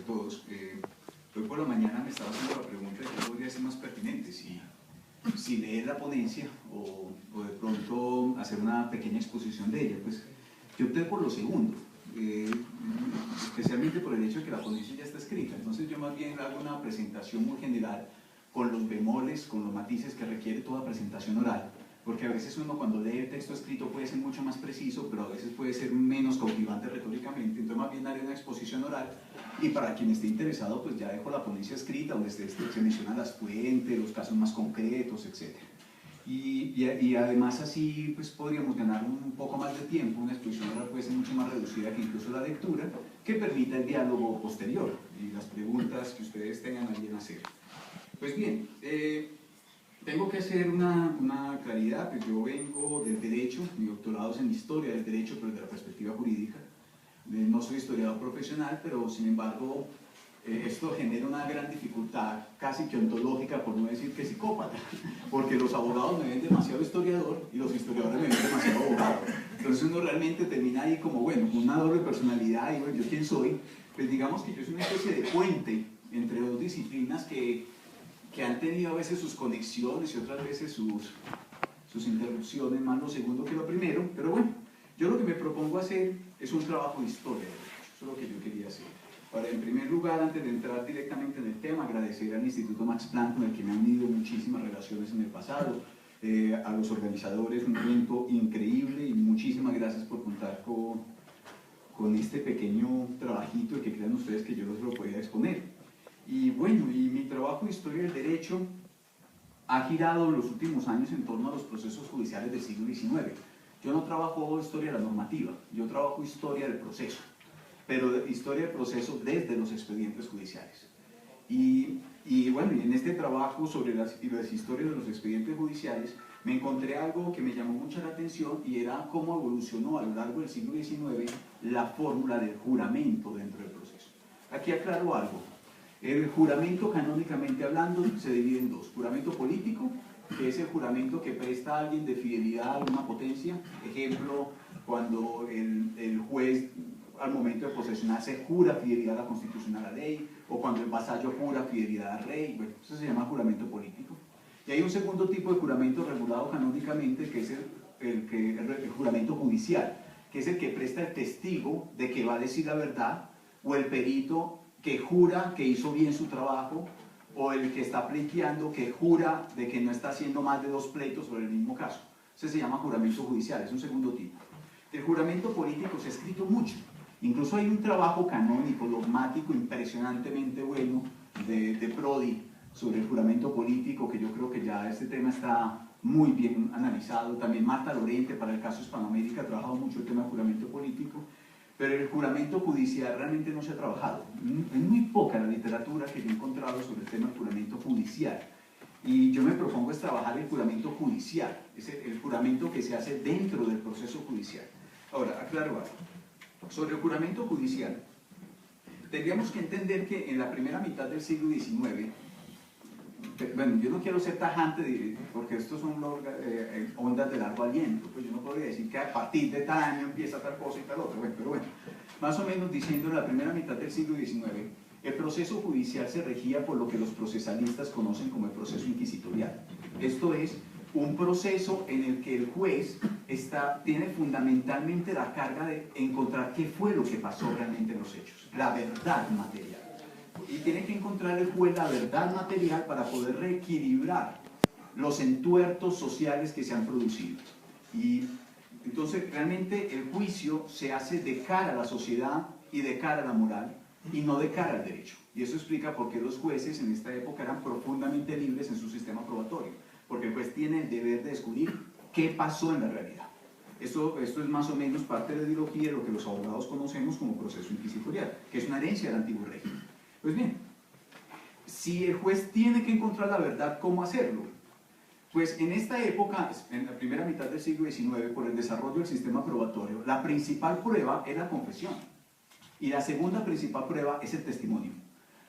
a todos. Hoy por la mañana me estaba haciendo la pregunta de qué podría ser más pertinente, si leer la ponencia o de pronto hacer una pequeña exposición de ella. Pues yo opté por lo segundo, especialmente por el hecho de que la ponencia ya está escrita. Entonces yo más bien hago una presentación muy general con los bemoles, con los matices que requiere toda presentación oral, porque a veces uno cuando lee el texto escrito puede ser mucho más preciso, pero a veces puede ser menos cautivante retóricamente. Entonces más bien haré una exposición oral, y para quien esté interesado pues ya dejo la ponencia escrita donde se mencionan las fuentes, los casos más concretos, etc. Y además así pues podríamos ganar un poco más de tiempo. Una exposición oral puede ser mucho más reducida que incluso la lectura, que permita el diálogo posterior y las preguntas que ustedes tengan ahí en hacer. Pues bien, tengo que hacer una claridad. Pues yo vengo del derecho, mi doctorado es en historia del derecho, pero desde la perspectiva jurídica. No soy historiador profesional, pero sin embargo esto genera una gran dificultad, casi que ontológica, por no decir que psicópata, porque los abogados me ven demasiado historiador y los historiadores me ven demasiado abogado. Entonces uno realmente termina ahí como, bueno, con una doble personalidad, y bueno, ¿yo quién soy? Pues digamos que yo soy una especie de puente entre dos disciplinas que han tenido a veces sus conexiones y otras veces sus interrupciones, más lo segundo que lo primero. Pero bueno, yo lo que me propongo hacer es un trabajo de historia, eso es lo que yo quería hacer. Ahora, en primer lugar, antes de entrar directamente en el tema, agradecer al Instituto Max Planck, con el que me han unido muchísimas relaciones en el pasado, a los organizadores, un evento increíble, y muchísimas gracias por contar con este pequeño trabajito, y que crean ustedes que yo los lo podía exponer. Y bueno, y mi trabajo de historia del derecho ha girado en los últimos años en torno a los procesos judiciales del siglo XIX. Yo no trabajo historia de la normativa, yo trabajo historia del proceso, pero historia del proceso desde los expedientes judiciales. Y bueno, y en este trabajo sobre las historias de los expedientes judiciales me encontré algo que me llamó mucho la atención, y era cómo evolucionó a lo largo del siglo XIX la fórmula del juramento dentro del proceso. Aquí aclaro algo. El juramento, canónicamente hablando, se divide en dos: juramento político, que es el juramento que presta a alguien de fidelidad a alguna potencia. Ejemplo, cuando el juez al momento de posesionarse jura fidelidad a la Constitución, a la ley, o cuando el vasallo jura fidelidad al rey. Bueno, eso se llama juramento político. Y hay un segundo tipo de juramento regulado canónicamente, que es el juramento judicial, que es el que presta el testigo de que va a decir la verdad, o el perito que jura que hizo bien su trabajo, o el que está pleiteando que jura de que no está haciendo más de 2 pleitos sobre el mismo caso. Ese se llama juramento judicial, es un segundo tipo. El juramento político se ha escrito mucho. Incluso hay un trabajo canónico, dogmático, impresionantemente bueno de Prodi sobre el juramento político, que yo creo que ya este tema está muy bien analizado. También Marta Lorente, para el caso Hispanoamérica, ha trabajado mucho el tema del juramento político. Pero el juramento judicial realmente no se ha trabajado. Es muy poca la literatura que yo he encontrado sobre el tema del juramento judicial. Y yo me propongo es trabajar el juramento judicial, es el juramento que se hace dentro del proceso judicial. Ahora, aclaro algo. Sobre el juramento judicial, tendríamos que entender que en la primera mitad del siglo XIX, bueno, yo no quiero ser tajante porque estos son ondas de largo aliento, pues yo no podría decir que a partir de tal año empieza tal cosa y tal otra. Bueno, pero bueno, más o menos diciendo, en la primera mitad del siglo XIX, el proceso judicial se regía por lo que los procesalistas conocen como el proceso inquisitorial. Esto es un proceso en el que el juez tiene fundamentalmente la carga de encontrar qué fue lo que pasó realmente en los hechos, la verdad material. Y tiene que encontrar el juez la verdad material para poder reequilibrar los entuertos sociales que se han producido. Y entonces realmente el juicio se hace de cara a la sociedad y de cara a la moral, y no de cara al derecho. Y eso explica por qué los jueces en esta época eran profundamente libres en su sistema probatorio, porque el juez tiene el deber de descubrir qué pasó en la realidad. Esto es más o menos parte de la ideología de lo que los abogados conocemos como proceso inquisitorial, que es una herencia del antiguo régimen. Pues bien, si el juez tiene que encontrar la verdad, ¿cómo hacerlo? Pues en esta época, en la primera mitad del siglo XIX, por el desarrollo del sistema probatorio, la principal prueba es la confesión, y la segunda principal prueba es el testimonio.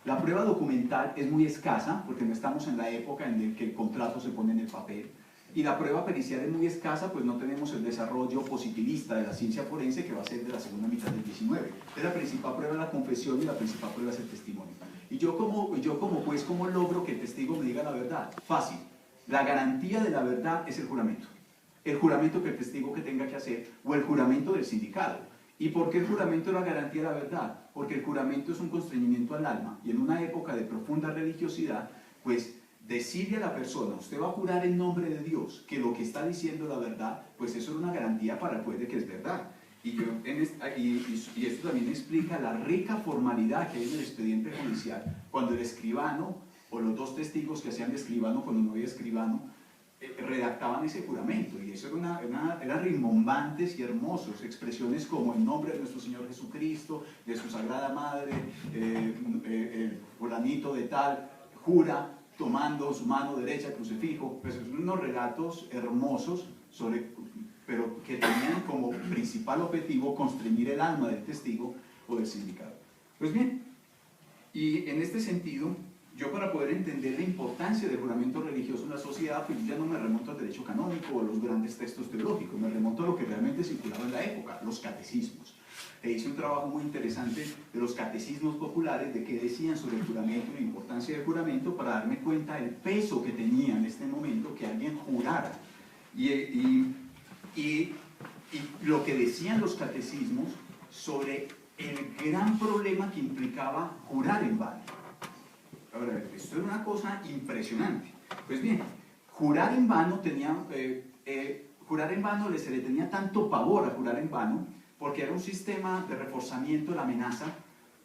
La prueba documental es muy escasa, porque no estamos en la época en la que el contrato se pone en el papel. Y la prueba pericial es muy escasa, pues no tenemos el desarrollo positivista de la ciencia forense, que va a ser de la segunda mitad del 19. Entonces la principal prueba es la confesión y la principal prueba es el testimonio. Y yo como juez, ¿cómo logro que el testigo me diga la verdad? Fácil. La garantía de la verdad es el juramento. El juramento que el testigo que tenga que hacer, o el juramento del sindicado. ¿Y por qué el juramento es la garantía de la verdad? Porque el juramento es un constreñimiento al alma, y en una época de profunda religiosidad, pues decirle a la persona, usted va a jurar en nombre de Dios que lo que está diciendo es la verdad, pues eso es una garantía para el juez de que es verdad. Y esto también explica la rica formalidad que hay en el expediente judicial, cuando el escribano, o los dos testigos que hacían de escribano cuando no había escribano, redactaban ese juramento, y eso eran rimbombantes y hermosos, expresiones como en nombre de nuestro Señor Jesucristo, de su Sagrada Madre, el fulanito de tal, jura tomando su mano derecha crucifijo. Pues son unos relatos hermosos, pero que tenían como principal objetivo constreñir el alma del testigo o del sindicado. Pues bien, y en este sentido, yo para poder entender la importancia del juramento religioso en la sociedad, pues ya no me remonto al derecho canónico o a los grandes textos teológicos, me remonto a lo que realmente circulaba en la época, los catecismos. E hice un trabajo muy interesante de los catecismos populares, de qué decían sobre el juramento y la importancia del juramento, para darme cuenta del peso que tenía en este momento que alguien jurara. Y lo que decían los catecismos sobre el gran problema que implicaba jurar en vano. Ahora, esto era una cosa impresionante. Pues bien, jurar en vano se le tenía tanto pavor a jurar en vano, porque era un sistema de reforzamiento de la amenaza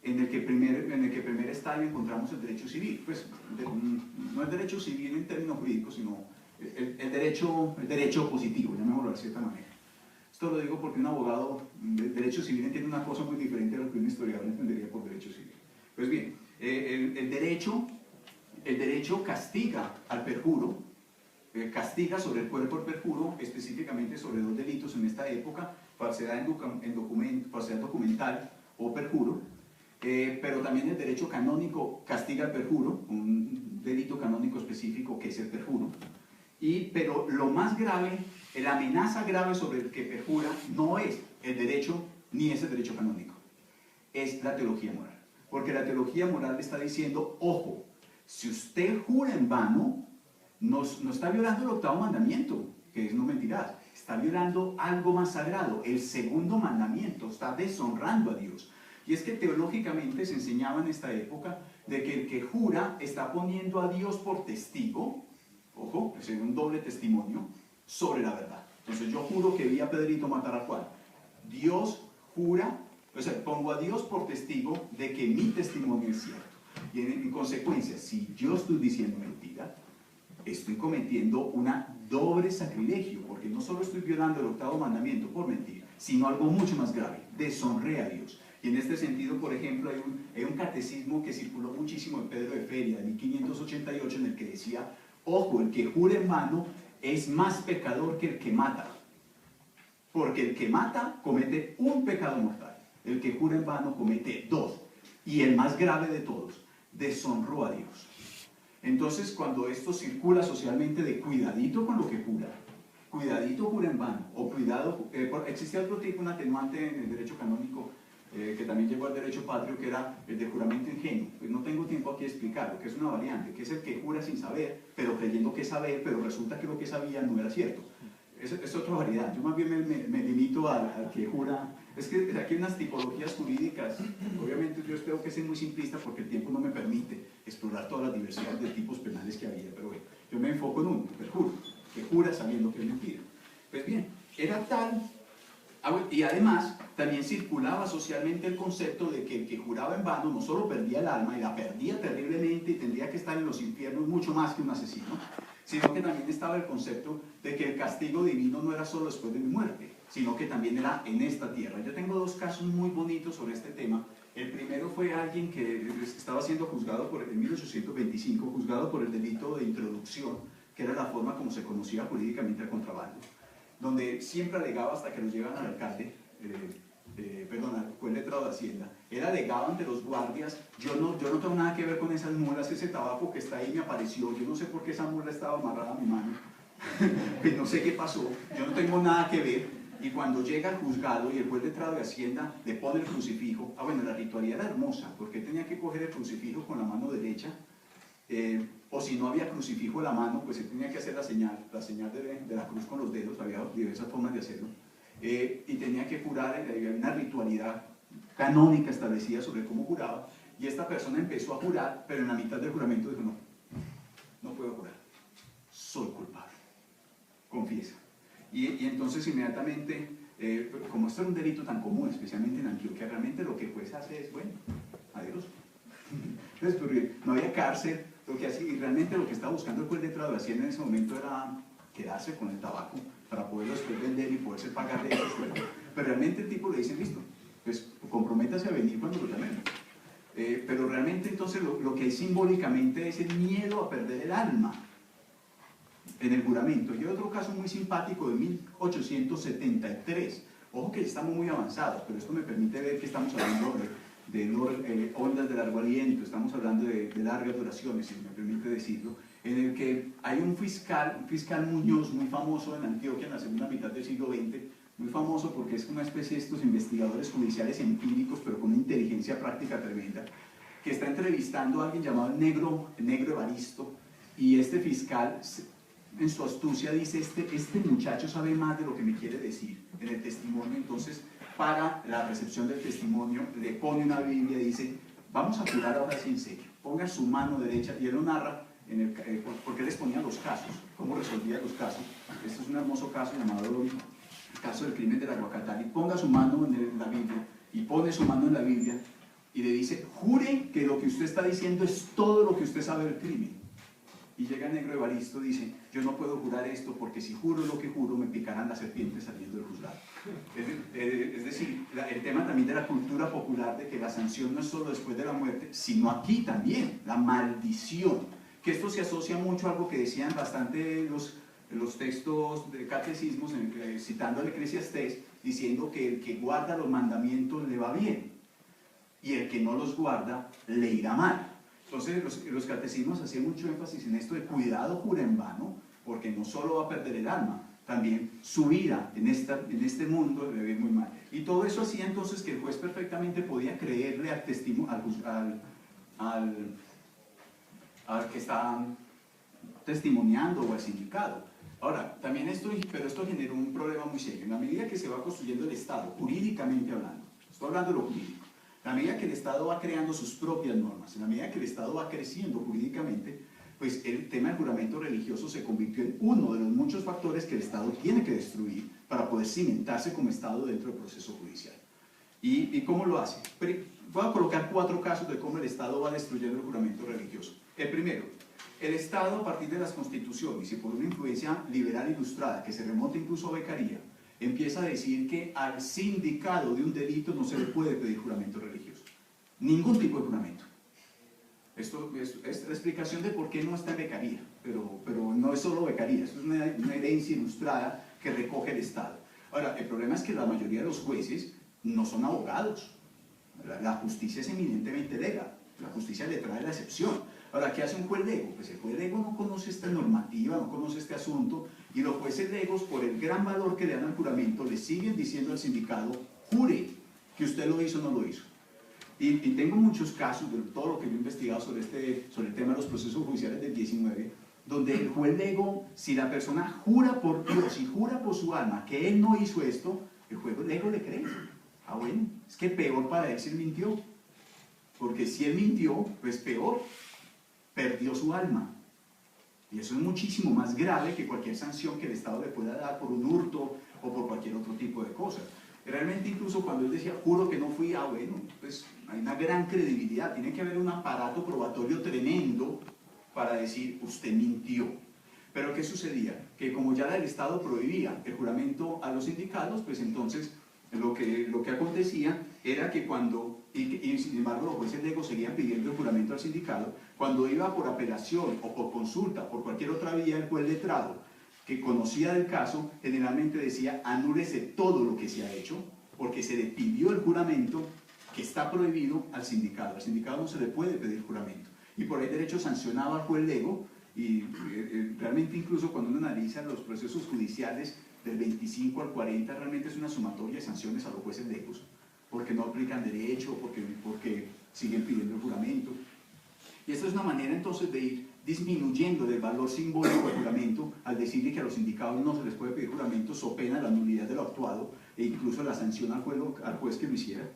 en el que primer estadio encontramos el derecho civil. Pues no el derecho civil en términos jurídicos, sino el derecho positivo, llamémoslo de cierta manera. Esto lo digo porque un abogado de derecho civil entiende una cosa muy diferente a lo que un historiador entendería por derecho civil. Pues bien, el derecho castiga al perjuro, castiga sobre el cuerpo del perjuro, específicamente sobre dos delitos en esta época: falsedad documental o perjuro, pero también el derecho canónico castiga al perjuro, un delito canónico específico que es el perjuro. Pero lo más grave, la amenaza grave sobre el que perjura, no es el derecho ni es el derecho canónico, es la teología moral. Porque la teología moral le está diciendo, ojo, si usted jura en vano, no está violando el octavo mandamiento, que es no mentirás, está violando algo más sagrado, el segundo mandamiento, está deshonrando a Dios. Y es que teológicamente se enseñaba en esta época de que el que jura está poniendo a Dios por testigo, ojo, es un doble testimonio, sobre la verdad. Entonces yo juro que vi a Pedrito matar a Juan. Dios jura, o sea, pongo a Dios por testigo de que mi testimonio es cierto. Y en consecuencia, si yo estoy diciendo mentira, estoy cometiendo una doble sacrilegio, porque no solo estoy violando el octavo mandamiento por mentir, sino algo mucho más grave: deshonré a Dios. Y en este sentido, por ejemplo, hay un catecismo que circuló muchísimo en Pedro de Feria, de 1588, en el que decía, ojo, el que jura en vano es más pecador que el que mata, porque el que mata comete un pecado mortal, el que jura en vano comete dos, y el más grave de todos, deshonró a Dios. Entonces, cuando esto circula socialmente de cuidadito con lo que jura, cuidadito jura en vano, o cuidado, existía otro tipo, un atenuante en el derecho canónico, que también llegó al derecho patrio, que era el de juramento ingenuo. Pues no tengo tiempo aquí de explicarlo, que es una variante, que es el que jura sin saber, pero creyendo que saber, pero resulta que lo que sabía no era cierto. Es otra variedad. Yo más bien me limito al que jura. Es que aquí hay unas tipologías jurídicas, obviamente yo espero que sea muy simplista porque el tiempo no me permite explorar todas las diversidades de tipos penales que había, pero bueno, yo me enfoco en uno, el juro, que jura sabiendo que es mentira. Pues bien, era tal. Y además, también circulaba socialmente el concepto de que el que juraba en vano no solo perdía el alma, y la perdía terriblemente y tendría que estar en los infiernos mucho más que un asesino, sino que también estaba el concepto de que el castigo divino no era solo después de mi muerte, sino que también era en esta tierra. Yo tengo dos casos muy bonitos sobre este tema. El primero fue alguien que estaba siendo juzgado en 1825, juzgado por el delito de introducción, que era la forma como se conocía jurídicamente el contrabando, donde siempre alegaba, hasta que lo llevan al alcalde, al juez letrado de Hacienda, él alegaba ante los guardias, yo no tengo nada que ver con esas mulas, ese tabaco que está ahí me apareció, yo no sé por qué esa mula estaba amarrada a mi mano, pues no sé qué pasó, yo no tengo nada que ver. Y cuando llega al juzgado y el juez letrado de Hacienda le pone el crucifijo, bueno, la ritualidad era hermosa, porque tenía que coger el crucifijo con la mano derecha, o si no había crucifijo en la mano, pues se tenía que hacer la señal de la cruz con los dedos, había diversas formas de hacerlo, y tenía que jurar, había una ritualidad canónica establecida sobre cómo juraba, y esta persona empezó a jurar, pero en la mitad del juramento dijo, no puedo jurar, soy culpable, confiesa. Y entonces inmediatamente, como esto era un delito tan común, especialmente en Antioquia, realmente lo que el juez hace es, bueno, adiós. Entonces, porque no había cárcel, lo que hacía, y realmente lo que estaba buscando el juez letrado de Hacienda en ese momento era quedarse con el tabaco para poderlo después vender y poderse pagar de esos sueldos. Pero realmente el tipo le dice, listo, pues comprométase a venir cuando lo llamemos. Pero realmente entonces lo que hay simbólicamente es el miedo a perder el alma en el juramento. Y hay otro caso muy simpático de 1873. Ojo que estamos muy avanzados, pero esto me permite ver que estamos hablando de ondas de largo aliento, estamos hablando de largas duraciones, si me permite decirlo, en el que hay un fiscal Muñoz, muy famoso en Antioquia en la segunda mitad del siglo XX, muy famoso porque es una especie de estos investigadores judiciales empíricos, pero con una inteligencia práctica tremenda, que está entrevistando a alguien llamado el Negro Evaristo, y este fiscal, en su astucia, dice, este muchacho sabe más de lo que me quiere decir en el testimonio. Entonces, para la recepción del testimonio, le pone una Biblia y dice, vamos a jurar ahora sí en serio, ponga su mano derecha, y él lo narra, porque él les ponía los casos, cómo resolvía los casos. Este es un hermoso caso llamado el caso del crimen del Aguacatán, y ponga su mano en la Biblia, y pone su mano en la Biblia, y le dice, jure que lo que usted está diciendo es todo lo que usted sabe del crimen. Y llega el Negro Evaristo y dice, yo no puedo jurar esto porque si juro lo que juro me picarán las serpientes saliendo del juzgado. Es decir, el tema también de la cultura popular de que la sanción no es solo después de la muerte, sino aquí también, la maldición. Que esto se asocia mucho a algo que decían bastante los textos de catecismos, citando al Eclesiastés, diciendo que el que guarda los mandamientos le va bien y el que no los guarda le irá mal. Entonces los catecismos hacían mucho énfasis en esto de cuidado, jura en vano, porque no solo va a perder el alma, también su vida en este mundo le va a ir muy mal. Y todo eso hacía entonces que el juez perfectamente podía creerle al que está testimoniando o al sindicado. Ahora, también esto generó un problema muy serio. En la medida que se va construyendo el Estado, jurídicamente hablando, estoy hablando de lo jurídico, a medida que el Estado va creando sus propias normas, en la medida que el Estado va creciendo jurídicamente, pues el tema del juramento religioso se convirtió en uno de los muchos factores que el Estado tiene que destruir para poder cimentarse como Estado dentro del proceso judicial. ¿Y cómo lo hace? Voy a colocar 4 casos de cómo el Estado va destruyendo el juramento religioso. El primero, el Estado a partir de las constituciones y por una influencia liberal ilustrada que se remonta incluso a Beccaria, empieza a decir que al sindicado de un delito no se le puede pedir juramento religioso. Ningún tipo de juramento. Esto es la explicación de por qué no está en Beccaria, pero no es solo Beccaria, es una herencia ilustrada que recoge el Estado. Ahora, el problema es que la mayoría de los jueces no son abogados. La justicia es eminentemente legal, la justicia le trae la excepción. Ahora, ¿qué hace un juez lego? Pues el juez lego no conoce esta normativa, no conoce este asunto, y los jueces legos, por el gran valor que le dan al juramento, le siguen diciendo al sindicado, jure que usted lo hizo o no lo hizo. Y tengo muchos casos de todo lo que yo he investigado sobre el tema de los procesos judiciales del 19, donde el juez lego, si la persona jura por Dios y jura por su alma que él no hizo esto, el juez lego le cree. Ah, bueno, es que peor para él si él mintió, porque si él mintió, pues peor, perdió su alma. Y eso es muchísimo más grave que cualquier sanción que el Estado le pueda dar por un hurto o por cualquier otro tipo de cosas. Realmente incluso cuando él decía, juro que no fui, ah bueno, pues hay una gran credibilidad, tiene que haber un aparato probatorio tremendo para decir, usted mintió. Pero ¿qué sucedía? Que como ya el Estado prohibía el juramento a los sindicatos, pues entonces lo que acontecía era que cuando, y sin embargo los jueces legos seguían pidiendo el juramento al sindicado, cuando iba por apelación o por consulta, por cualquier otra vía, el juez letrado que conocía del caso, generalmente decía, anúlese todo lo que se ha hecho, porque se le pidió el juramento que está prohibido al sindicado. Al sindicado no se le puede pedir juramento. Y por ahí derecho sancionaba al juez lego Y realmente incluso cuando uno analiza los procesos judiciales del 25 al 40, realmente es una sumatoria de sanciones a los jueces lecos, porque no aplican derecho, porque siguen pidiendo el juramento. Y esto es una manera entonces de ir disminuyendo el valor simbólico del juramento al decirle que a los sindicados no se les puede pedir juramento, so pena la nulidad de lo actuado e incluso la sanción al juez que lo hiciera.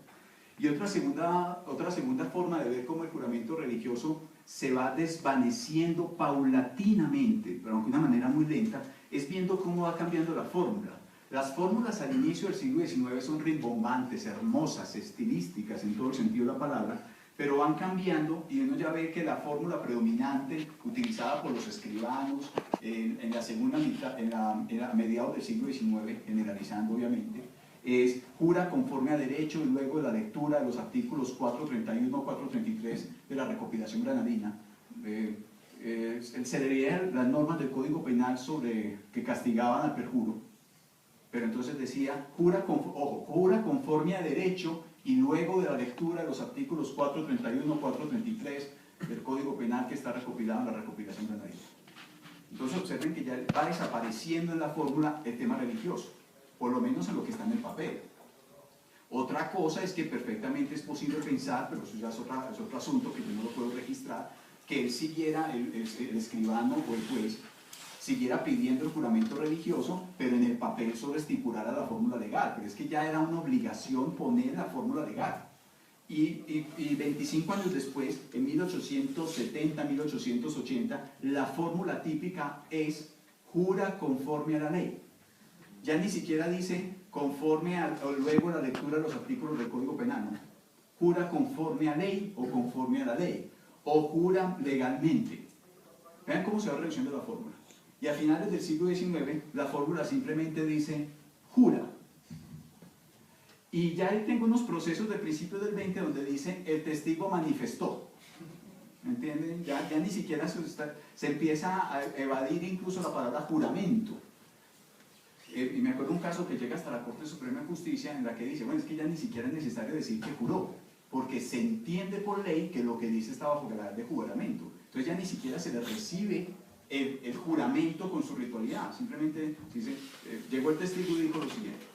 Y otra segunda forma de ver cómo el juramento religioso se va desvaneciendo paulatinamente, pero aunque de una manera muy lenta, es viendo cómo va cambiando la fórmula. Las fórmulas al inicio del siglo XIX son rimbombantes, hermosas, estilísticas en todo el sentido de la palabra, pero van cambiando y uno ya ve que la fórmula predominante utilizada por los escribanos en la segunda mitad, a mediados del siglo XIX, generalizando obviamente, es jura conforme a derecho y luego de la lectura de los artículos 431 433 de la recopilación granadina. Se leían las normas del Código Penal que castigaban al perjuro, pero entonces decía jura conforme a derecho y luego de la lectura de los artículos 431 433 del Código Penal que está recopilado en la recopilación granadina. Entonces observen que ya va desapareciendo en la fórmula el tema religioso, por lo menos en lo que está en el papel. Otra cosa es que perfectamente es posible pensar, pero eso ya es otro asunto que yo no lo puedo registrar, que él siguiera, el escribano o el juez, siguiera pidiendo el juramento religioso, pero en el papel solo estipulara la fórmula legal, pero es que ya era una obligación poner la fórmula legal. Y 25 años después, en 1870, 1880, la fórmula típica es jura conforme a la ley. Ya ni siquiera dice conforme o luego la lectura de los artículos del Código Penal, ¿no? Jura conforme a ley o conforme a la ley, o jura legalmente. Vean cómo se va reduciendo la fórmula. Y a finales del siglo XIX, la fórmula simplemente dice jura. Y ya tengo unos procesos de principios del 20 donde dice el testigo manifestó. ¿Me entienden? Ya ni siquiera se empieza a evadir incluso la palabra juramento. Y me acuerdo un caso que llega hasta la Corte Suprema de Justicia en la que dice, bueno, es que ya ni siquiera es necesario decir que juró, porque se entiende por ley que lo que dice está bajo grado de juramento. Entonces ya ni siquiera se le recibe el juramento con su ritualidad, simplemente dice, llegó el testigo y dijo lo siguiente.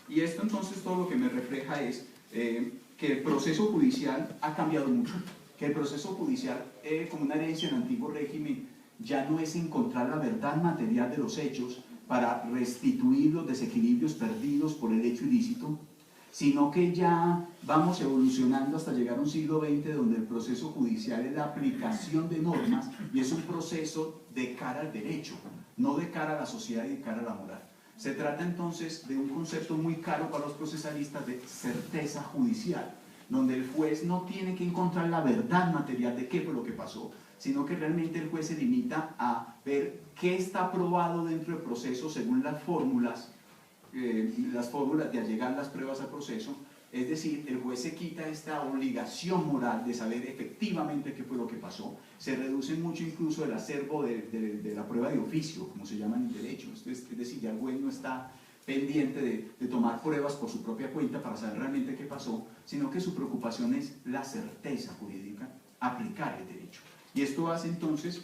Y esto entonces todo lo que me refleja es que el proceso judicial ha cambiado mucho, que el proceso judicial, como una herencia del antiguo régimen, ya no es encontrar la verdad material de los hechos para restituir los desequilibrios perdidos por el hecho ilícito, sino que ya vamos evolucionando hasta llegar a un siglo XX donde el proceso judicial es la aplicación de normas y es un proceso de cara al derecho, no de cara a la sociedad y de cara a la moral. Se trata entonces de un concepto muy caro para los procesalistas de certeza judicial, donde el juez no tiene que encontrar la verdad material de qué fue lo que pasó, sino que realmente el juez se limita a ver qué está aprobado dentro del proceso según las fórmulas de allegar las pruebas al proceso. Es decir, el juez se quita esta obligación moral de saber efectivamente qué fue lo que pasó. Se reduce mucho incluso el acervo de la prueba de oficio, como se llama en el derecho. Es decir, ya el juez no está pendiente de tomar pruebas por su propia cuenta para saber realmente qué pasó, sino que su preocupación es la certeza jurídica, aplicar el derecho. Y esto hace entonces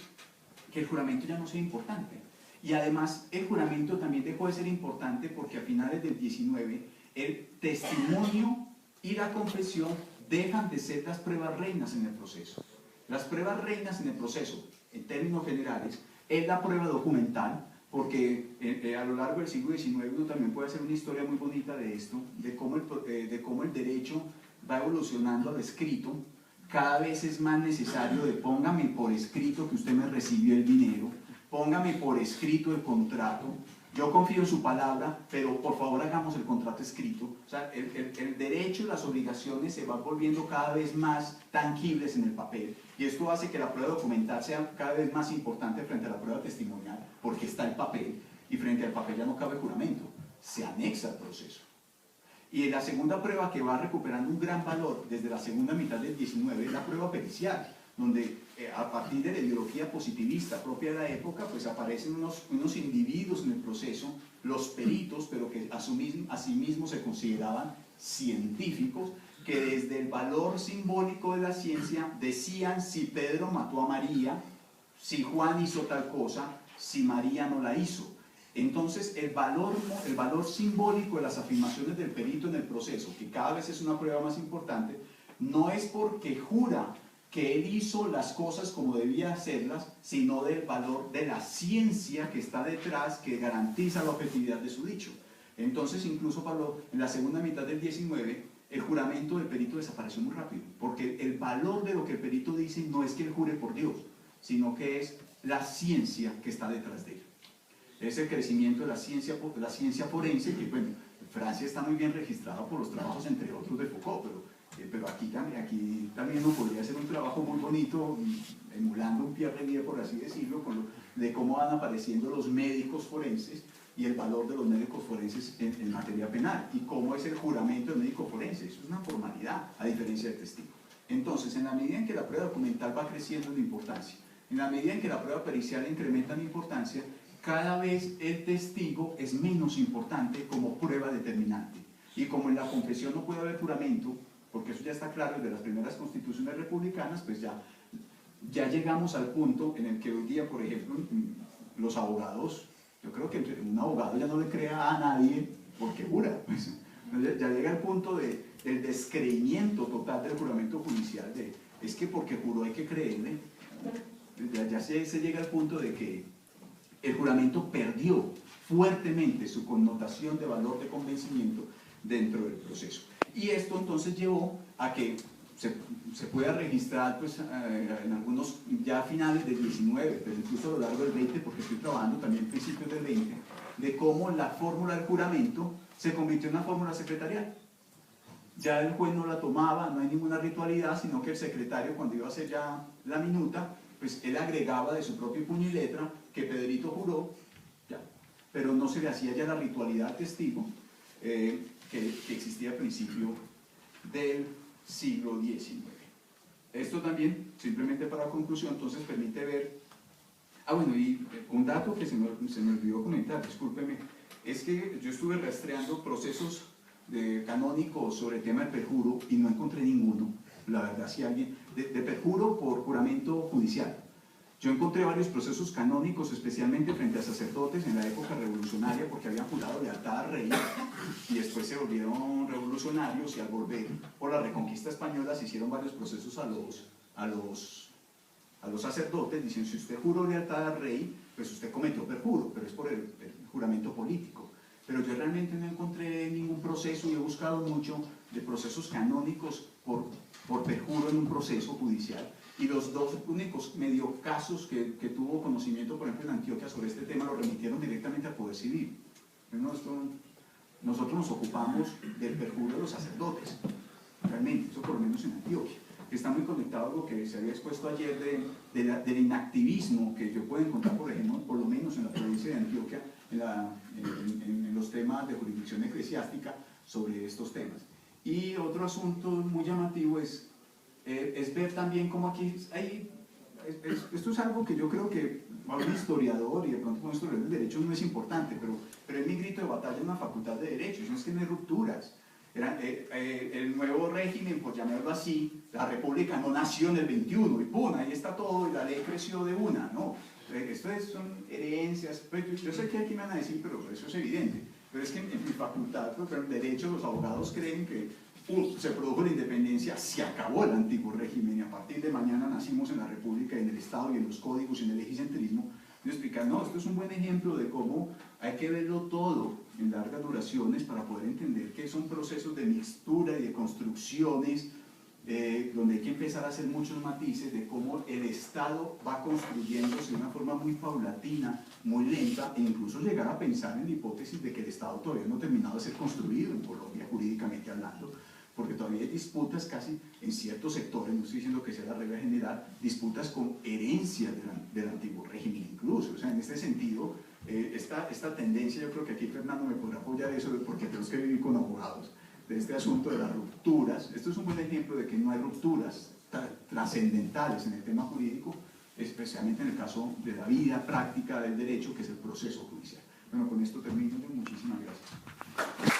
que el juramento ya no sea importante. Y además el juramento también dejó de ser importante porque a finales del 19 el testimonio y la confesión dejan de ser las pruebas reinas en el proceso. Las pruebas reinas en el proceso, en términos generales, es la prueba documental, porque a lo largo del siglo XIX uno también puede hacer una historia muy bonita de esto, de cómo el derecho va evolucionando al escrito. Cada vez es más necesario de póngame por escrito que usted me recibió el dinero, póngame por escrito el contrato, yo confío en su palabra, pero por favor hagamos el contrato escrito. O sea, el derecho y las obligaciones se van volviendo cada vez más tangibles en el papel, y esto hace que la prueba documental sea cada vez más importante frente a la prueba testimonial, porque está el papel, y frente al papel ya no cabe juramento, se anexa al proceso. Y la segunda prueba que va recuperando un gran valor desde la segunda mitad del 19 es la prueba pericial, donde a partir de la ideología positivista propia de la época, pues aparecen unos individuos en el proceso, los peritos, pero que a sí mismos se consideraban científicos, que desde el valor simbólico de la ciencia decían: si Pedro mató a María, si Juan hizo tal cosa, si María no la hizo. Entonces, el valor simbólico de las afirmaciones del perito en el proceso, que cada vez es una prueba más importante, no es porque jura que él hizo las cosas como debía hacerlas, sino del valor de la ciencia que está detrás, que garantiza la objetividad de su dicho. Entonces, incluso Pablo, en la segunda mitad del 19, el juramento del perito desapareció muy rápido, porque el valor de lo que el perito dice no es que él jure por Dios, sino que es la ciencia que está detrás de él. Es el crecimiento de la ciencia forense, que bueno, Francia está muy bien registrada por los trabajos, entre otros, de Foucault, pero aquí también uno podría hacer un trabajo muy bonito, emulando un Pierre Renier, por así decirlo, de cómo van apareciendo los médicos forenses y el valor de los médicos forenses en materia penal, y cómo es el juramento del médico forense. Eso es una formalidad, a diferencia del testigo. Entonces, en la medida en que la prueba documental va creciendo en importancia, en la medida en que la prueba pericial incrementa en importancia, cada vez el testigo es menos importante como prueba determinante. Y como en la confesión no puede haber juramento, porque eso ya está claro desde las primeras constituciones republicanas, pues ya llegamos al punto en el que hoy día, por ejemplo, los abogados, yo creo que un abogado ya no le crea a nadie porque jura. Pues, ya llega el punto del descreimiento total del juramento judicial, es que porque juró hay que creerle. Ya se llega al punto de que el juramento perdió fuertemente su connotación de valor de convencimiento dentro del proceso. Y esto entonces llevó a que se pueda registrar, pues, en algunos ya finales del 19, pero incluso a lo largo del 20, porque estoy trabajando también principios del 20, de cómo la fórmula del juramento se convirtió en una fórmula secretarial. Ya el juez no la tomaba, no hay ninguna ritualidad, sino que el secretario, cuando iba a hacer ya la minuta, pues él agregaba de su propio puño y letra que Pedrito juró, ya, pero no se le hacía ya la ritualidad al testigo que existía al principio del siglo XIX. Esto también, simplemente para conclusión, entonces permite ver... bueno, y un dato que se me olvidó comentar, discúlpeme, es que yo estuve rastreando procesos canónicos sobre el tema del perjuro y no encontré ninguno, la verdad, si alguien... de perjuro por juramento judicial. Yo encontré varios procesos canónicos, especialmente frente a sacerdotes en la época revolucionaria, porque habían jurado lealtad al rey y después se volvieron revolucionarios, y al volver por la reconquista española se hicieron varios procesos a los sacerdotes, diciendo: si usted juró lealtad al rey, pues usted cometió perjuro, pero es por el juramento político. Pero yo realmente no encontré ningún proceso, y he buscado mucho de procesos canónicos por perjuro en un proceso judicial. Y los dos únicos medio casos que tuvo conocimiento, por ejemplo, en Antioquia sobre este tema, lo remitieron directamente al Poder Civil. Nosotros nos ocupamos del perjuro de los sacerdotes, realmente, eso por lo menos en Antioquia, que está muy conectado a lo que se había expuesto ayer del inactivismo que yo puedo encontrar, por ejemplo, por lo menos en la provincia de Antioquia, en los temas de jurisdicción eclesiástica sobre estos temas. Y otro asunto muy llamativo es ver también cómo aquí esto es algo que yo creo que a un historiador, y de pronto con un historiador del derecho no es importante, pero es mi grito de batalla en una facultad de derechos, no es que no hay rupturas. El nuevo régimen, por llamarlo así, la república no nació en el 21 y ¡pum!, ahí está todo y la ley creció de una, no. Esto son herencias, pues yo sé que aquí me van a decir, pero eso es evidente, pero es que en mi facultad, pero en derecho, los abogados creen que se produjo la independencia, se acabó el antiguo régimen y a partir de mañana nacimos en la república, en el Estado y en los códigos y en el legiscentrismo. Y explicar: no, esto es un buen ejemplo de cómo hay que verlo todo en largas duraciones para poder entender que son procesos de mixtura y de construcciones, donde hay que empezar a hacer muchos matices de cómo el Estado va construyéndose de una forma muy paulatina, muy lenta, e incluso llegar a pensar en la hipótesis de que el Estado todavía no ha terminado de ser construido en Colombia, jurídicamente hablando, porque todavía hay disputas casi en ciertos sectores, no estoy diciendo que sea la regla general, disputas con herencias del antiguo régimen incluso. O sea, en este sentido, esta tendencia, yo creo que aquí Fernando me podrá apoyar eso, porque tenemos que vivir con abogados, de este asunto de las rupturas. Esto es un buen ejemplo de que no hay rupturas trascendentales en el tema jurídico, especialmente en el caso de la vida práctica del derecho, que es el proceso judicial. Bueno, con esto termino. Muchísimas gracias.